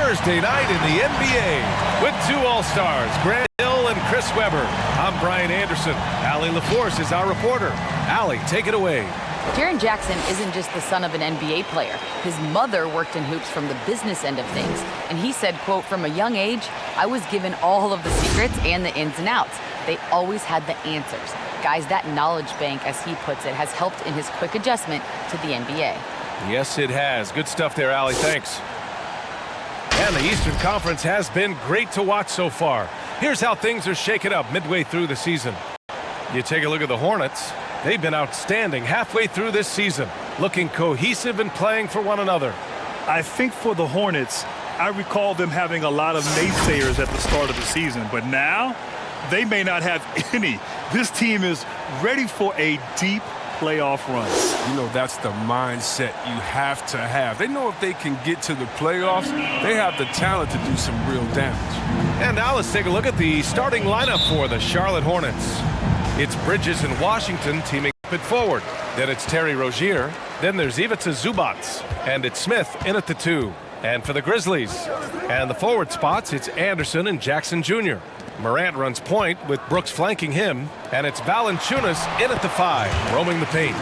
Thursday night in the NBA with two All-Stars, Grant Hill and Chris Webber. I'm Brian Anderson. Allie LaForce is our reporter. Allie, take it away. Jaren Jackson isn't just the son of an NBA player. His mother worked in hoops from the business end of things. And he said, quote, "From a young age, I was given all of the secrets and the ins and outs. They always had the answers." Guys, that knowledge bank, as he puts it, has helped in his quick adjustment to the NBA. Yes, it has. Good stuff there, Allie. Thanks. And the Eastern Conference has been great to watch so far. Here's how things are shaking up midway through the season. You take a look at the Hornets. They've been outstanding halfway through this season, looking cohesive and playing for one another. I think for the Hornets, I recall them having a lot of naysayers at the start of the season, but now they may not have any. This team is ready for a deep playoff run. You know, that's the mindset you have to have. They know if they can get to the playoffs, they have the talent to do some real damage. And now let's take a look at the starting lineup for the Charlotte Hornets. It's Bridges and Washington teaming up at forward. Then it's Terry Rozier. Then there's Ivica Zubac. And it's Smith in at the 2. And for the Grizzlies. And the forward spots, it's Anderson and Jackson Jr. Morant runs point with Brooks flanking him. And it's Valanciunas in at the 5, roaming the paint.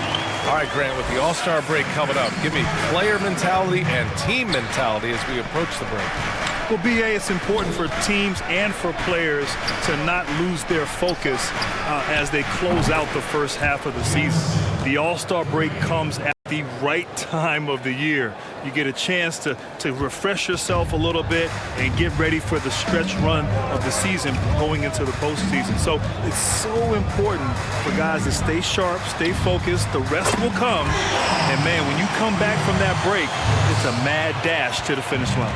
All right, Grant, with the All-Star break coming up, give me player mentality and team mentality as we approach the break. Well, B.A., it's important for teams and for players to not lose their focus as they close out the first half of the season. The All-Star break comes at the right time of the year. You get a chance to refresh yourself a little bit and get ready for the stretch run of the season going into the postseason. So it's so important for guys to stay sharp, stay focused. The rest will come. And, man, when you come back from that break, it's a mad dash to the finish line.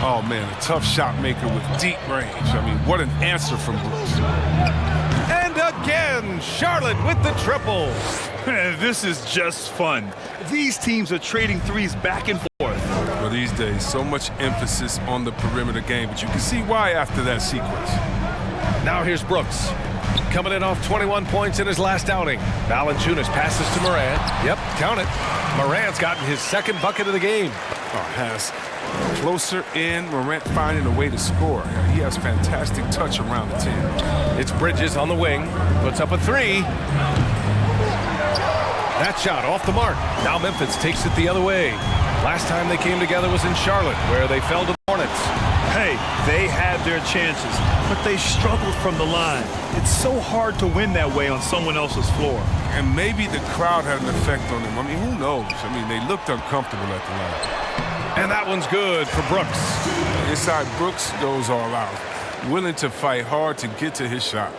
Oh, man, a tough shot maker with deep range. I mean, what an answer from Brooks. And again, Charlotte with the triple. This is just fun. These teams are trading threes back and forth. Well, these days, so much emphasis on the perimeter game, but you can see why after that sequence. Now here's Brooks. Coming in off 21 points in his last outing. Valanciunas passes to Morant. Yep, count it. Morant's gotten his second bucket of the game. Oh, has closer in, Morant finding a way to score. He has fantastic touch around the team. It's Bridges on the wing. Puts up a 3. That shot off the mark. Now Memphis takes it the other way. Last time they came together was in Charlotte, where they fell to the Hornets. Hey, they had their chances, but they struggled from the line. It's so hard to win that way on someone else's floor. And maybe the crowd had an effect on them. I mean, who knows? I mean, they looked uncomfortable at the line. And that one's good for Brooks. Inside, Brooks goes all out, willing to fight hard to get to his shot.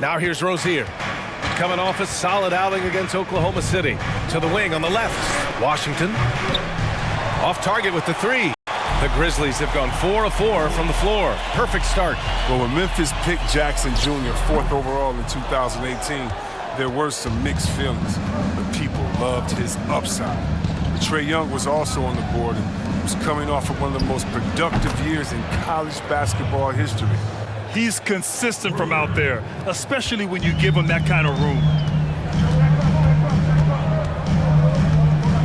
Now here's Rozier. Coming off a solid outing against Oklahoma City. To the wing on the left. Washington. Off target with the 3. The Grizzlies have gone 4 of 4 from the floor. Perfect start. Well, when Memphis picked Jackson Jr. 4th overall in 2018, there were some mixed feelings, but people loved his upside. Trae Young was also on the board and was coming off of one of the most productive years in college basketball history. He's consistent from out there, especially when you give him that kind of room.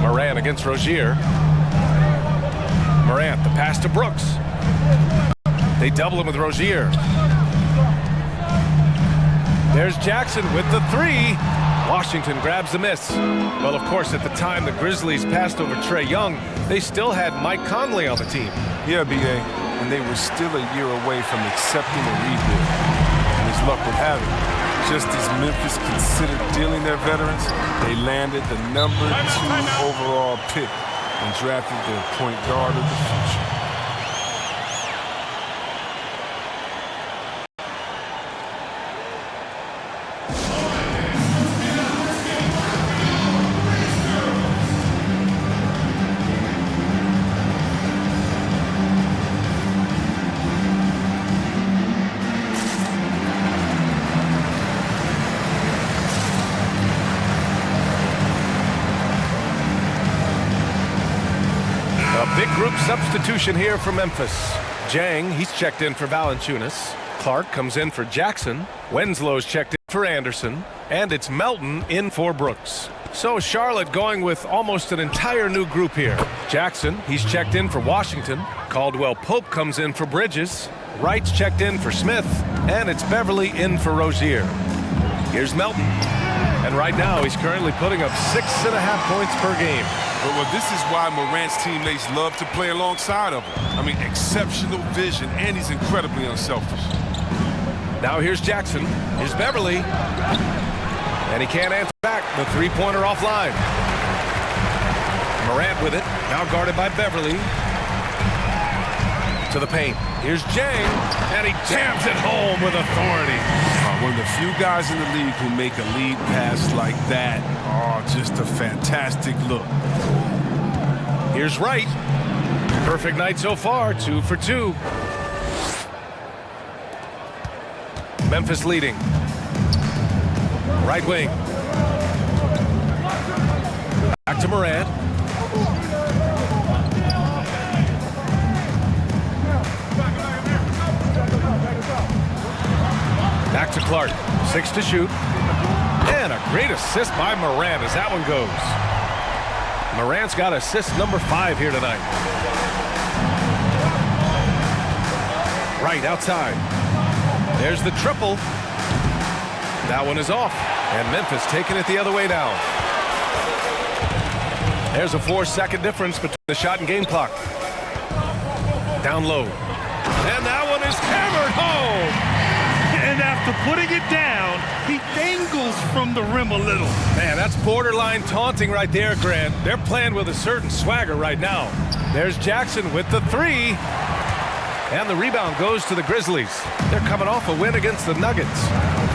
Morant against Rozier. Morant, the pass to Brooks. They double him with Rozier. There's Jackson with the 3. Washington grabs the miss. Well, of course, at the time the Grizzlies passed over Trae Young, they still had Mike Conley on the team. Yeah, B.A., and they were still a year away from accepting a rebuild. And as luck would have it, just as Memphis considered dealing their veterans, they landed the number 2 overall pick and drafted their point guard of the future. Big group substitution here for Memphis. Jang, he's checked in for Valanciunas. Clark comes in for Jackson. Wenslow's checked in for Anderson. And it's Melton in for Brooks. So Charlotte going with almost an entire new group here. Jackson, he's checked in for Washington. Caldwell Pope comes in for Bridges. Wright's checked in for Smith. And it's Beverly in for Rozier. Here's Melton. And right now he's currently putting up 6.5 points per game. Well, this is why Morant's teammates love to play alongside of him. I mean, exceptional vision, and he's incredibly unselfish. Now here's Jackson. Here's Beverly. And he can't answer back. The three-pointer offline. Morant with it. Now guarded by Beverly. To the paint. Here's Jang. And he jams it home with authority. One of the few guys in the league who make a lead pass like that. Oh, just a fantastic look. Here's Wright. Perfect night so far. 2 for 2. Memphis leading. Right wing. Back to Morant. Back to Clark. 6 to shoot. And a great assist by Morant as that one goes. Morant's got assist number 5 here tonight. Right outside. There's the triple. That one is off. And Memphis taking it the other way down. There's a 4-second difference between the shot and game clock. Down low. And that one is hammered home. And after putting it down, he dangles from the rim a little. Man, that's borderline taunting right there, Grant. They're playing with a certain swagger right now. There's Jackson with the 3. And the rebound goes to the Grizzlies. They're coming off a win against the Nuggets.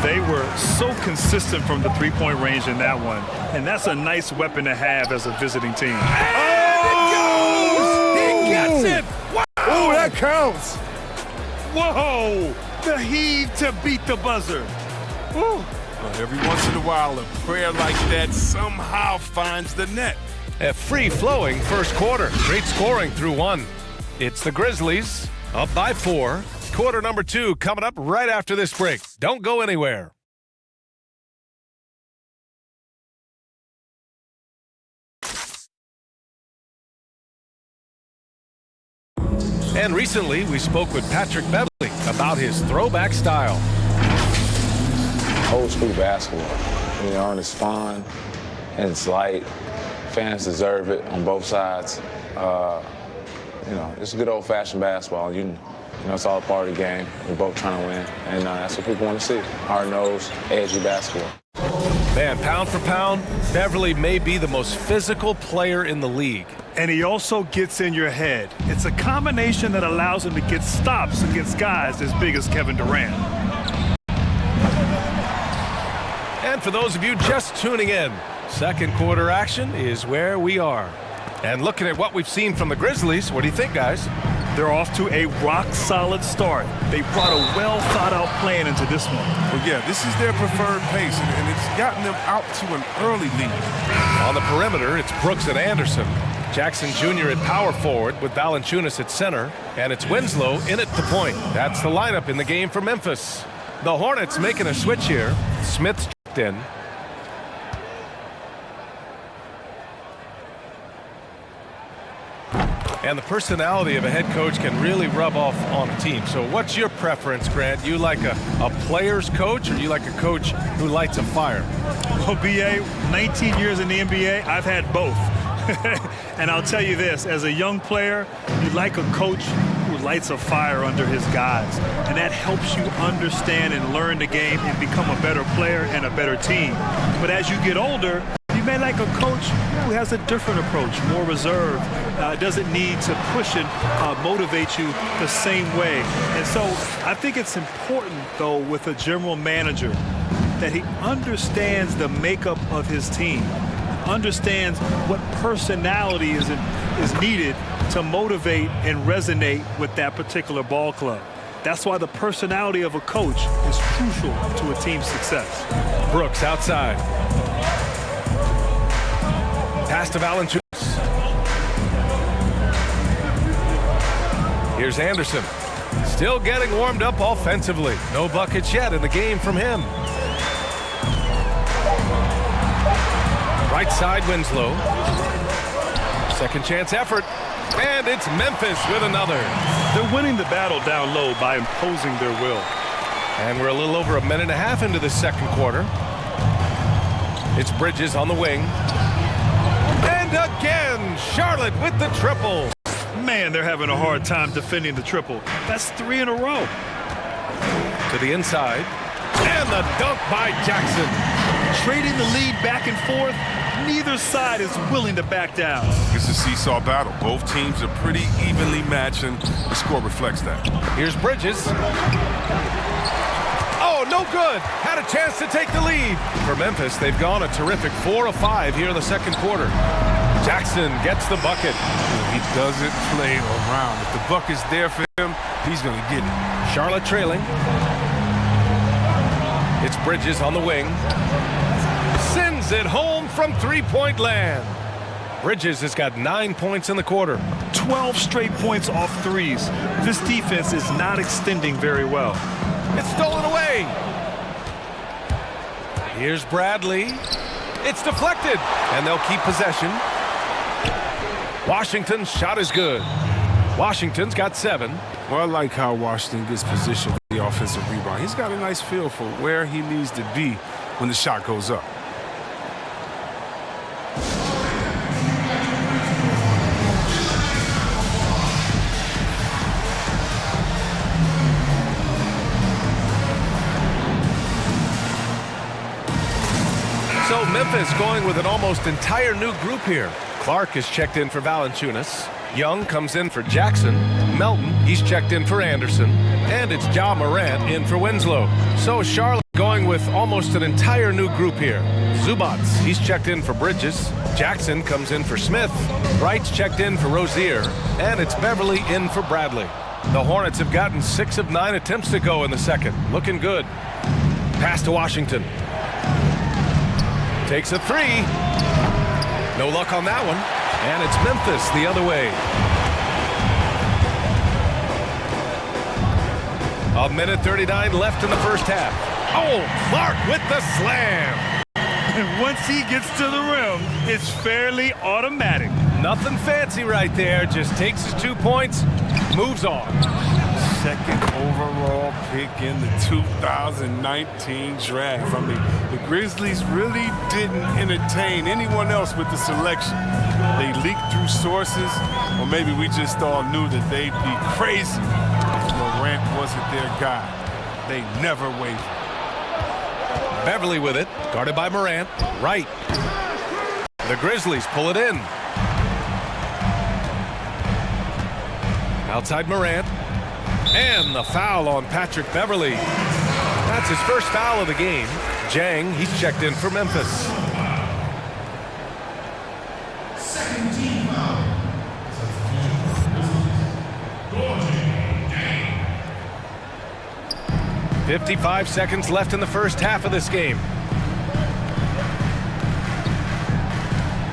They were so consistent from the three-point range in that one. And that's a nice weapon to have as a visiting team. And it goes! He gets it! Wow! Oh, that counts! Whoa! The heave to beat the buzzer. Well, every once in a while, a prayer like that somehow finds the net. A free-flowing first quarter. Great scoring through 1. It's the Grizzlies up by 4. Quarter number 2 coming up right after this break. Don't go anywhere. And recently, we spoke with Patrick Beverly about his throwback style. Old school basketball. You know, and it's fun and it's light. Fans deserve it on both sides. You know, it's good old-fashioned basketball. You know, it's all a part of the game. We're both trying to win, and that's what people want to see. Hard-nosed, edgy basketball. Man, pound for pound, Beverly may be the most physical player in the league. And he also gets in your head. It's a combination that allows him to get stops against guys as big as Kevin Durant. And for those of you just tuning in, second quarter action is where we are. And looking at what we've seen from the Grizzlies, what do you think, guys? They're off to a rock-solid start. They brought a well-thought-out plan into this one. Well, yeah, this is their preferred pace, and it's gotten them out to an early lead. On the perimeter, it's Brooks and Anderson. Jackson Jr. at power forward with Valanciunas at center. And it's Winslow in at the point. That's the lineup in the game for Memphis. The Hornets making a switch here. Smith's checked in. And the personality of a head coach can really rub off on a team. So what's your preference, Grant? You like a player's coach, or you like a coach who lights a fire? Well, BA, 19 years in the NBA, I've had both. And I'll tell you this, as a young player, you like a coach who lights a fire under his guys. And that helps you understand and learn the game and become a better player and a better team. But as you get older, you may like a coach who has a different approach, more reserved, doesn't need to push and motivate you the same way. And so I think it's important, though, with a general manager that he understands the makeup of his team, understands what personality is needed to motivate and resonate with that particular ball club. That's why the personality of a coach is crucial to a team's success. Brooks outside. Pass to Valanciunas. Here's Anderson. Still getting warmed up offensively. No buckets yet in the game from him. Right side, Winslow. Second chance effort. And it's Memphis with another. They're winning the battle down low by imposing their will. And we're a little over a minute and a half into the second quarter. It's Bridges on the wing. And again, Charlotte with the triple. Man, they're having a hard time defending the triple. That's 3 in a row. To the inside. And the dunk by Jackson. Trading the lead back and forth. Neither side is willing to back down. It's a seesaw battle. Both teams are pretty evenly matched, and the score reflects that. Here's Bridges. Oh, no good. Had a chance to take the lead. For Memphis, they've gone a terrific 4 of 5 here in the second quarter. Jackson gets the bucket. He doesn't play around. If the bucket's there for him, he's going to get it. Charlotte trailing. It's Bridges on the wing. Sends it home from three-point land. Bridges has got 9 points in the quarter. 12 straight points off threes. This defense is not extending very well. It's stolen away. Here's Bradley. It's deflected, and they'll keep possession. Washington's shot is good. Washington's got 7. Well, I like how Washington gets positioned for the offensive rebound. He's got a nice feel for where he needs to be when the shot goes up. So Memphis going with an almost entire new group here. Clark is checked in for Valanciunas. Young comes in for Jackson. Melton, he's checked in for Anderson. And it's Ja Morant in for Winslow. So Charlotte going with almost an entire new group here. Zubats, he's checked in for Bridges. Jackson comes in for Smith. Wright's checked in for Rozier. And it's Beverly in for Bradley. The Hornets have gotten 6 of 9 attempts to go in the second. Looking good. Pass to Washington. Takes a 3. No luck on that one. And it's Memphis the other way. A minute 39 left in the first half. Oh, Clark with the slam. And once he gets to the rim, it's fairly automatic. Nothing fancy right there. Just takes his 2 points, moves on. Second overall pick in the 2019 draft. I mean, the Grizzlies really didn't entertain anyone else with the selection. They leaked through sources, or maybe we just all knew that they'd be crazy if Morant wasn't their guy. They never wavered. Beverly with it, guarded by Morant. Right. The Grizzlies pull it in. Outside Morant. And the foul on Patrick Beverly. That's his first foul of the game. Jang, he's checked in for Memphis. 55 seconds left in the first half of this game.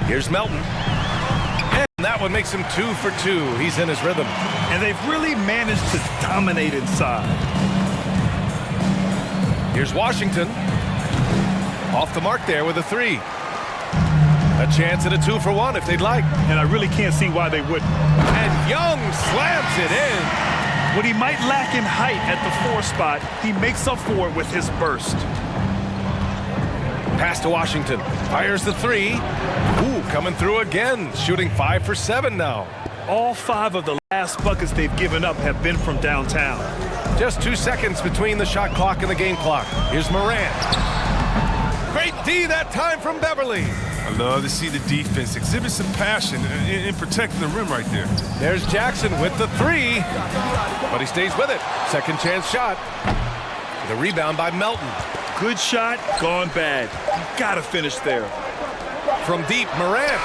Here's Melton. And that one makes him 2 for 2. He's in his rhythm. And they've really managed to dominate inside. Here's Washington. Off the mark there with a 3. A chance at a 2 for 1 if they'd like. And I really can't see why they wouldn't. And Young slams it in. What he might lack in height at the 4 spot, he makes up for it with his burst. Pass to Washington. Fires the 3. Ooh, coming through again. Shooting 5 for 7 now. All 5 of the last buckets they've given up have been from downtown. Just 2 seconds between the shot clock and the game clock. Here's Morant. Great D that time from Beverly. I love to see the defense exhibit some passion in protecting the rim right there. There's Jackson with the 3. But he stays with it. Second chance shot. The rebound by Melton. Good shot, gone bad. You gotta finish there. From deep, Morant.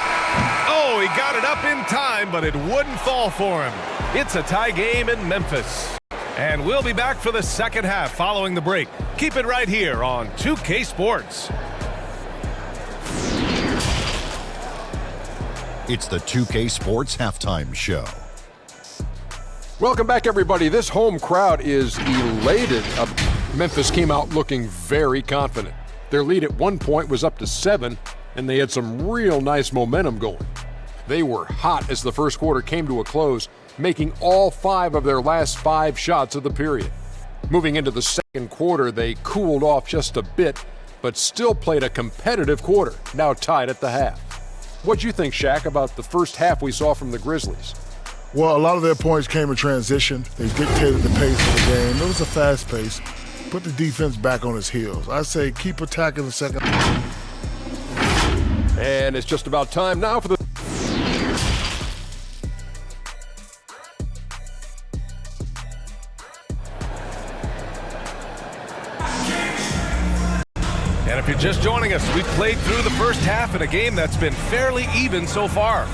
Oh, he got it up in time, but it wouldn't fall for him. It's a tie game in Memphis. And we'll be back for the second half following the break. Keep it right here on 2K Sports. It's the 2K Sports Halftime Show. Welcome back, everybody. This home crowd is elated. Memphis came out looking very confident. Their lead at one point was up to 7 and they had some real nice momentum going. They were hot as the first quarter came to a close, making all 5 of their last 5 shots of the period. Moving into the second quarter, they cooled off just a bit, but still played a competitive quarter, now tied at the half. What'd you think, Shaq, about the first half we saw from the Grizzlies? Well, a lot of their points came in transition. They dictated the pace of the game. It was a fast pace. Put the defense back on its heels. I say keep attacking the second. And it's just about time now for the And if you're just joining us, we've played through the first half in a game that's been fairly even so far.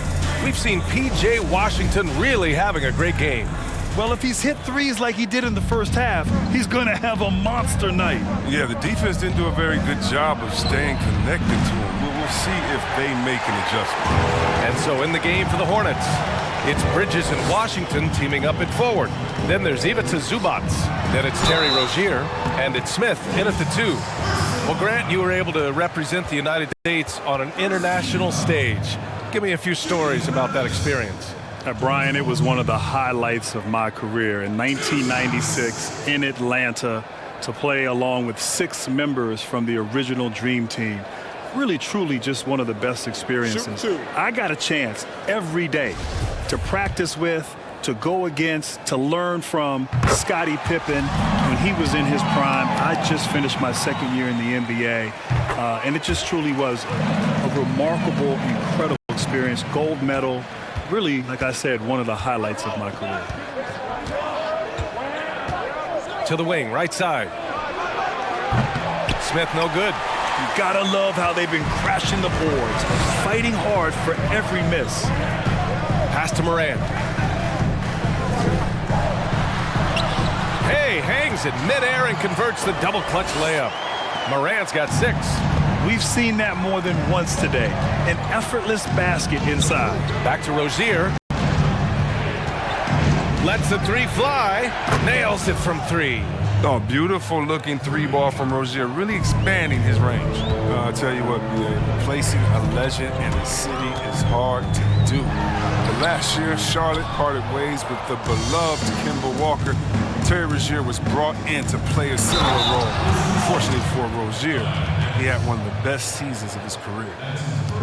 We've seen P.J. Washington really having a great game. Well, if he's hit threes like he did in the first half, he's going to have a monster night. Yeah, the defense didn't do a very good job of staying connected to him. We'll see if they make an adjustment. And so in the game for the Hornets, it's Bridges and Washington teaming up at forward. Then there's Ivica Zubac. Then it's Terry Rozier. And it's Smith in at the 2. Well, Grant, you were able to represent the United States on an international stage. Give me a few stories about that experience. Brian, it was one of the highlights of my career. In 1996 in Atlanta, to play along with 6 members from the original Dream Team. Really, truly just one of the best experiences. I got a chance every day to practice with, to go against, to learn from Scottie Pippen when he was in his prime. I just finished my second year in the NBA, and it just truly was a remarkable, incredible experience. Gold medal. Really, like I said, one of the highlights of my career. To the wing, right side. Smith, no good. You gotta love how they've been crashing the boards, fighting hard for every miss. Pass to Morant. Hey, hangs in midair and converts the double clutch layup. Morant's got 6. We've seen that more than once today. An effortless basket inside. Back to Rozier. Lets the 3 fly. Nails it from 3. Oh, beautiful looking 3-ball from Rozier, really expanding his range. I'll tell you what, replacing a legend in a city is hard to do. But last year, Charlotte parted ways with the beloved Kemba Walker. Terry Rozier was brought in to play a similar role. Fortunately for Rozier, he had one of the best seasons of his career.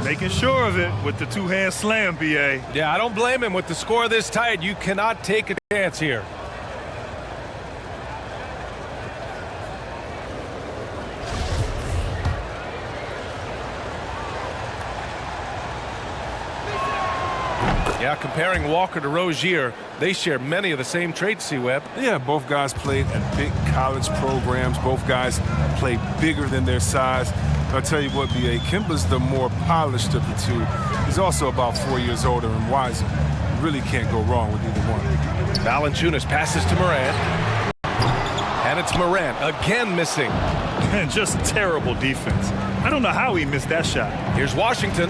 Making sure of it with the 2-hand slam, B.A. Yeah, I don't blame him. With the score this tight, you cannot take a chance here. Yeah, comparing Walker to Rozier, they share many of the same traits, C-Web. Yeah, both guys played at big college programs. Both guys play bigger than their size. I'll tell you what, B.A., Kemba's the more polished of the two. He's also about 4 years older and wiser. You really can't go wrong with either one. Valanciunas passes to Morant. And it's Morant again missing. And just terrible defense. I don't know how he missed that shot. Here's Washington.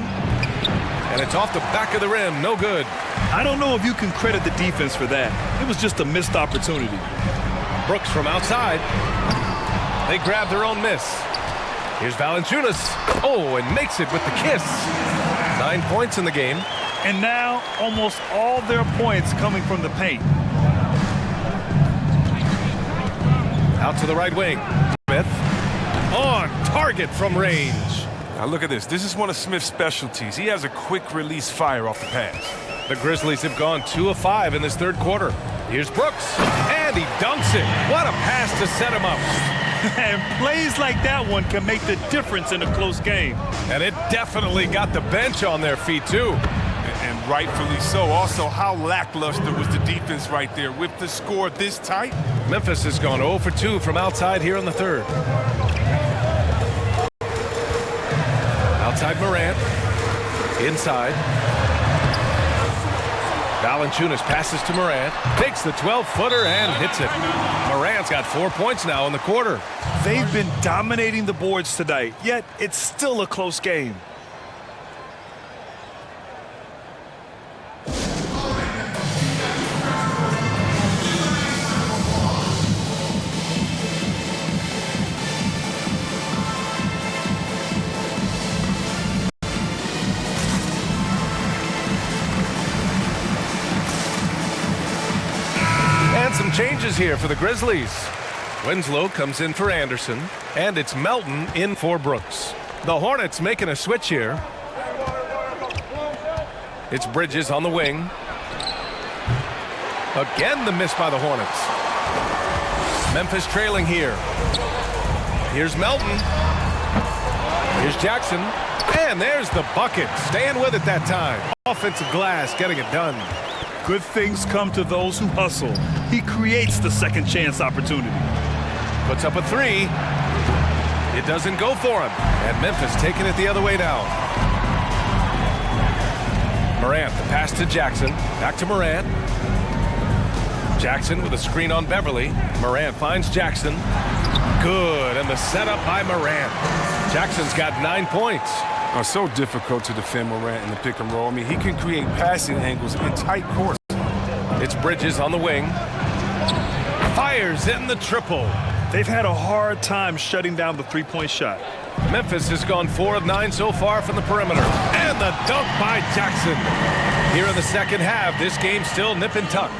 And it's off the back of the rim. No good. I don't know if you can credit the defense for that. It was just a missed opportunity. Brooks from outside. They grab their own miss. Here's Valanciunas. Oh, and makes it with the kiss. 9 points in the game. And now almost all their points coming from the paint. Out to the right wing. Smith on target from range. Now look at this. This is one of Smith's specialties. He has a quick release fire off the pass. The Grizzlies have gone 2 of 5 in this third quarter. Here's Brooks, and he dunks it. What a pass to set him up. And plays like that one can make the difference in a close game. And it definitely got the bench on their feet, too. And rightfully so. Also, how lackluster was the defense right there with the score this tight? Memphis has gone 0 for 2 from outside here in the third. Outside Morant. Inside. Valanciunas passes to Morant. Takes the 12-footer and hits it. Morant's got 4 points now in the quarter. They've been dominating the boards tonight, yet it's still a close game. changes here for the Grizzlies. Winslow comes in for Anderson, and it's Melton in for Brooks. The Hornets making a switch here. It's Bridges on the wing. Again, the miss by the Hornets. Memphis trailing here. Here's Melton. Here's Jackson. And there's the bucket. Staying with it that time. Offensive glass, getting it done. Good things come to those who hustle. He creates the second chance opportunity. Puts up a three. It doesn't go for him. And Memphis taking it the other way now. Morant, the pass to Jackson. Back to Morant. Jackson with a screen on Beverly. Morant finds Jackson. Good, and the setup by Morant. Jackson's got 9 points. It's so difficult to defend Morant in the pick and roll. I mean, he can create passing angles in tight courts. It's Bridges on the wing. Fires in the triple. They've had a hard time shutting down the three-point shot. Memphis has gone 4 of 9 so far from the perimeter. And the dunk by Jackson. Here in the second half, this game's still nip and tuck.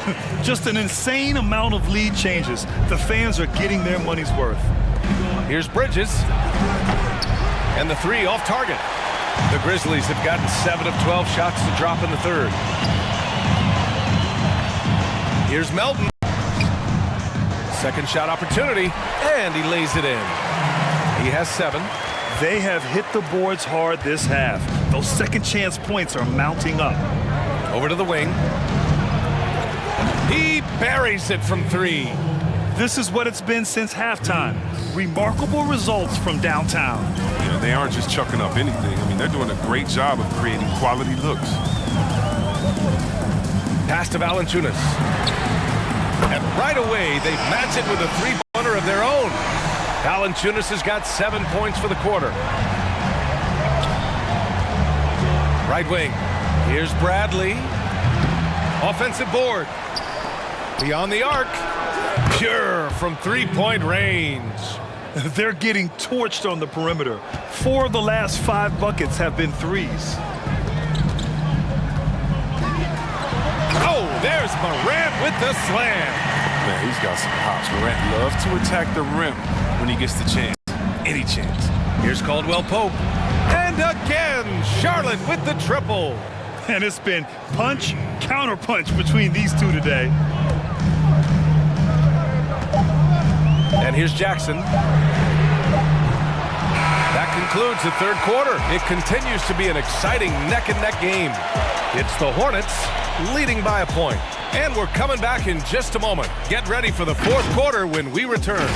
Just an insane amount of lead changes. The fans are getting their money's worth. Here's Bridges. And the three off target. The Grizzlies have gotten 7 of 12 shots to drop in the third. Here's Melton. Second shot opportunity, and he lays it in. He has 7. They have hit the boards hard this half. Those second chance points are mounting up. Over to the wing. He buries it from 3. This is what it's been since halftime. Remarkable results from downtown. Yeah, they aren't just chucking up anything. I mean, they're doing a great job of creating quality looks. Pass to Valanciunas. And right away, they match it with a three-pointer of their own. Valanciunas has got 7 points for the quarter. Right wing. Here's Bradley. Offensive board. Beyond the arc. Pure from three-point range. They're getting torched on the perimeter. 4 of the last 5 buckets have been threes. Oh, there's Morant with the slam. Man, he's got some hops. Morant loves to attack the rim when he gets the chance. Any chance. Here's Caldwell Pope. And again, Charlotte with the triple. And it's been punch, counter-punch between these two today. And here's Jackson. That concludes the third quarter. It continues to be an exciting neck-and-neck game. It's the Hornets leading by a point. And we're coming back in just a moment. Get ready for the fourth quarter when we return.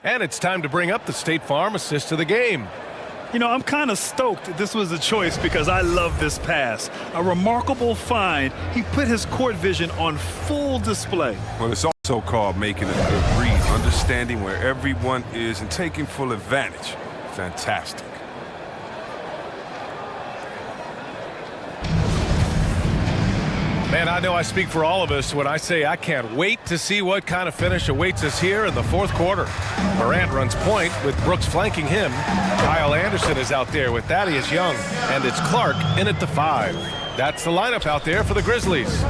And it's time to bring up the State Farm assist of the game. You know, I'm kind of stoked this was a choice because I love this pass. A remarkable find. He put his court vision on full display. Well, it's also called making a good read, understanding where everyone is and taking full advantage. Fantastic. Man, I know I speak for all of us when I say I can't wait to see what kind of finish awaits us here in the fourth quarter. Morant runs point with Brooks flanking him. Kyle Anderson is out there with Thaddeus Young, and it's Clark in at the 5. That's the lineup out there for the Grizzlies.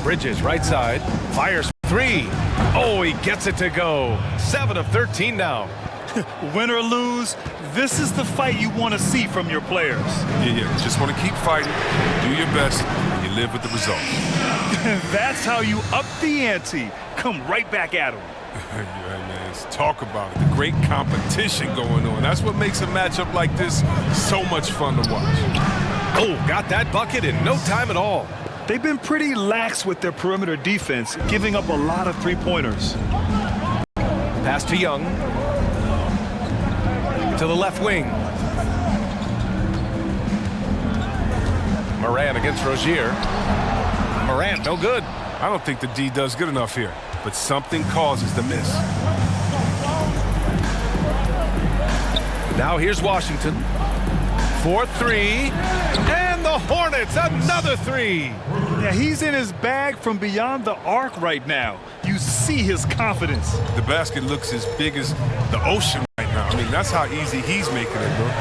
Bridges, right side, fires 3. Oh, he gets it to go. 7 of 13 now. Win or lose, this is the fight you want to see from your players. Yeah, just want to keep fighting, do your best, and you live with the results. That's how you up the ante. Come right back at them. Yeah, man, let's talk about it. The great competition going on. That's what makes a matchup like this so much fun to watch. Oh, got that bucket in no time at all. They've been pretty lax with their perimeter defense, giving up a lot of three-pointers. Pass to Young. To the left wing. Morant against Rozier. Morant, no good. I don't think the D does good enough here, but something causes the miss. Now here's Washington. 4-3. And the Hornets, another three. Yeah, he's in his bag from beyond the arc right now. You see his confidence. The basket looks as big as the ocean right now. I mean, that's how easy he's making it look.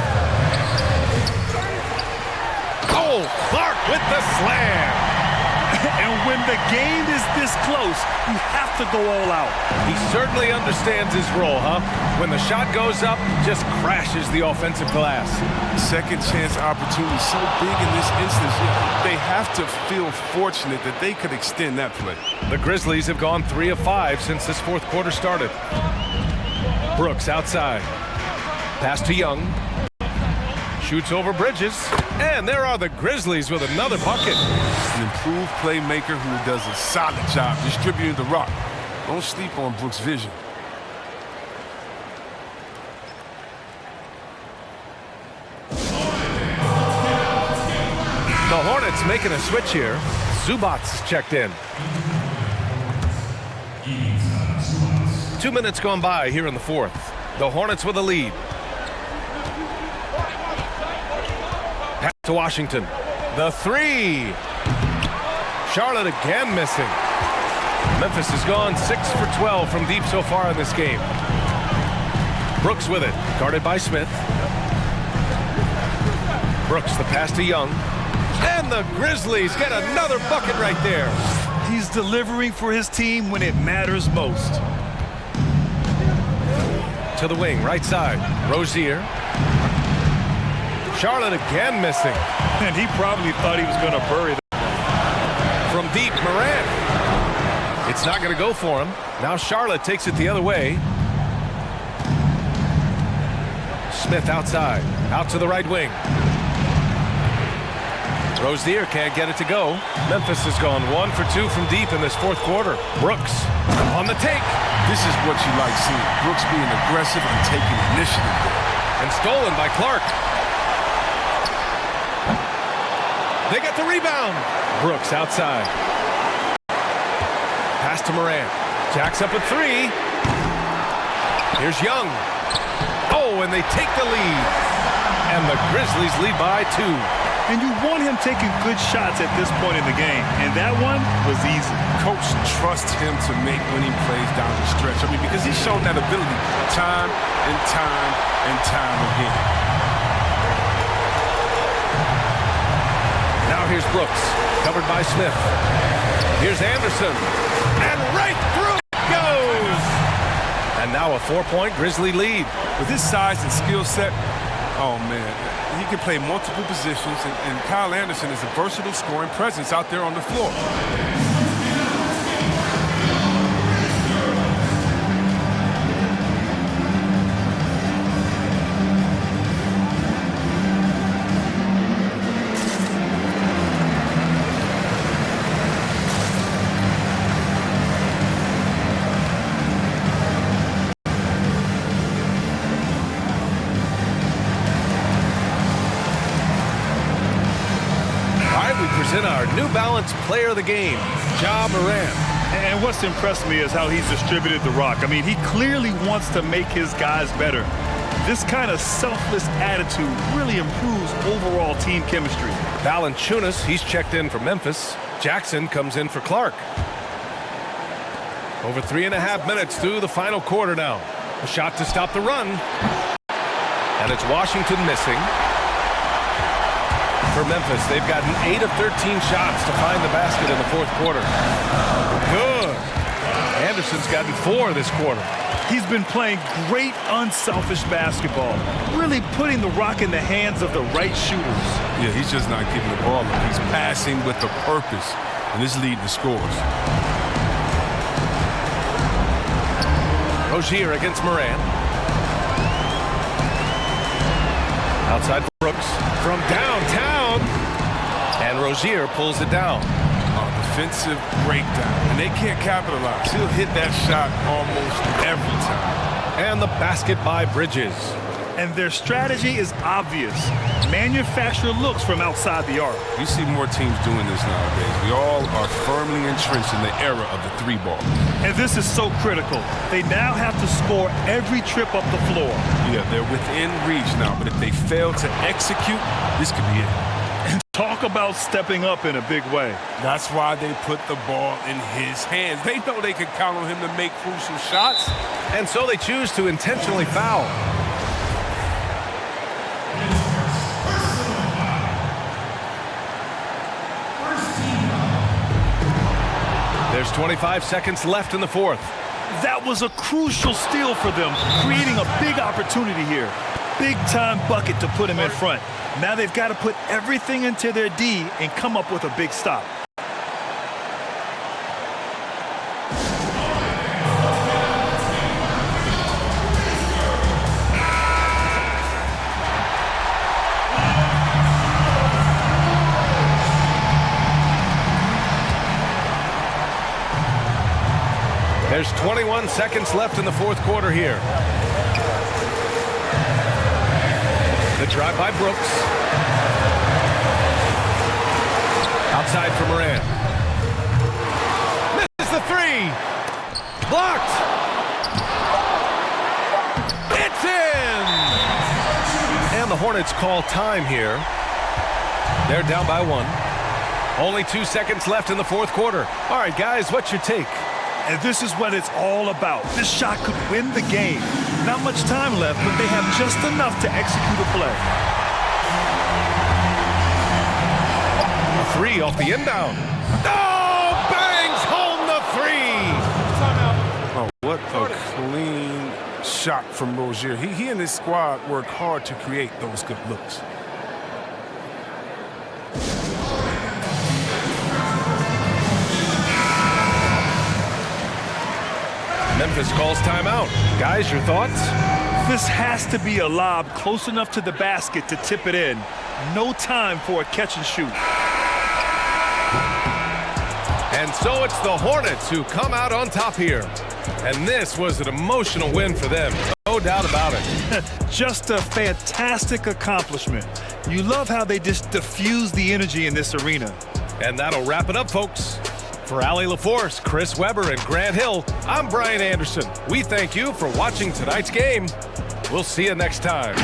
Oh, Clark with the slam. And when the game is this close, you have to go all out. He certainly understands his role, huh? When the shot goes up, just crashes the offensive glass. Second chance opportunity so big in this instance. They have to feel fortunate that they could extend that play. The Grizzlies have gone 3 of 5 since this fourth quarter started. Brooks outside. Pass to Young. Shoots over Bridges. And there are the Grizzlies with another bucket. An improved playmaker who does a solid job distributing the rock. Don't sleep on Brooks' vision. The Hornets making a switch here. Zubats checked in. 2 minutes gone by here in the fourth. The Hornets with a lead. Pass to Washington. The three. Charlotte again missing. Memphis has gone 6 for 12 from deep so far in this game. Brooks with it, guarded by Smith. Brooks, the pass to Young. And the Grizzlies get another bucket right there. He's delivering for his team when it matters most. To the wing, right side. Rozier. Charlotte again missing. And he probably thought he was going to bury that. From deep, Morant. It's not going to go for him. Now Charlotte takes it the other way. Smith outside. Out to the right wing. Rozier can't get it to go. Memphis has gone 1 for 2 from deep in this fourth quarter. Brooks on the take. This is what you like seeing. Brooks being aggressive and taking initiative there. And stolen by Clark. They got the rebound. Brooks outside. Pass to Morant. Jacks up a three. Here's Young. Oh, and they take the lead. And the Grizzlies lead by 2. And you want him taking good shots at this point in the game. And that one was easy. Coach trusts him to make winning plays down the stretch. I mean, because he's shown that ability time and time and time again. Now here's Brooks, covered by Smith. Here's Anderson. And right through it goes. And now a 4-point Grizzly lead. With his size and skill set, oh, man, he can play multiple positions, and Kyle Anderson is a versatile scoring presence out there on the floor. In our New Balance player of the game, Ja Morant. And what's impressed me is how he's distributed the rock. I mean, he clearly wants to make his guys better. This kind of selfless attitude really improves overall team chemistry. Valanciunas, he's checked in for Memphis. Jackson comes in for Clark. Over 3.5 minutes through the final quarter now. A shot to stop the run. And it's Washington missing. For Memphis, they've gotten 8 of 13 shots to find the basket in the fourth quarter. Good. Anderson's gotten 4 this quarter. He's been playing great, unselfish basketball, really putting the rock in the hands of the right shooters. Yeah, he's just not giving the ball up. He's passing with a purpose, and this leading the scores. Rozier against Morant. Outside for Brooks from downtown. And Rozier pulls it down. Defensive breakdown, and they can't capitalize. He'll hit that shot almost every time. And the basket by Bridges. And their strategy is obvious. Manufacture looks from outside the arc. You see more teams doing this nowadays. We all are firmly entrenched in the era of the 3-ball. And this is so critical. They now have to score every trip up the floor. Yeah, they're within reach now, but if they fail to execute, this could be it. And talk about stepping up in a big way. That's why they put the ball in his hands. They know they can count on him to make crucial shots. And so they choose to intentionally foul. There's 25 seconds left in the fourth. That was a crucial steal for them, creating a big opportunity here. Big-time bucket to put him in front. Now they've got to put everything into their D and come up with a big stop. There's 21 seconds left in the fourth quarter here. The drive by Brooks. Outside for Moran. Misses the three. Blocked. It's in. And the Hornets call time here. They're down by 1. Only 2 seconds left in the fourth quarter. All right, guys, what's your take? And this is what it's all about. This shot could win the game. Not much time left, but they have just enough to execute a play. A three off the inbound. Oh, bangs home the three. Oh, what a clean shot from Rozier. He and his squad work hard to create those good looks. Memphis calls timeout. Guys, your thoughts? This has to be a lob close enough to the basket to tip it in. No time for a catch and shoot. And so it's the Hornets who come out on top here. And this was an emotional win for them. No doubt about it. Just a fantastic accomplishment. You love how they just diffuse the energy in this arena. And that'll wrap it up, folks. For Allie LaForce, Chris Webber, and Grant Hill, I'm Brian Anderson. We thank you for watching tonight's game. We'll see you next time.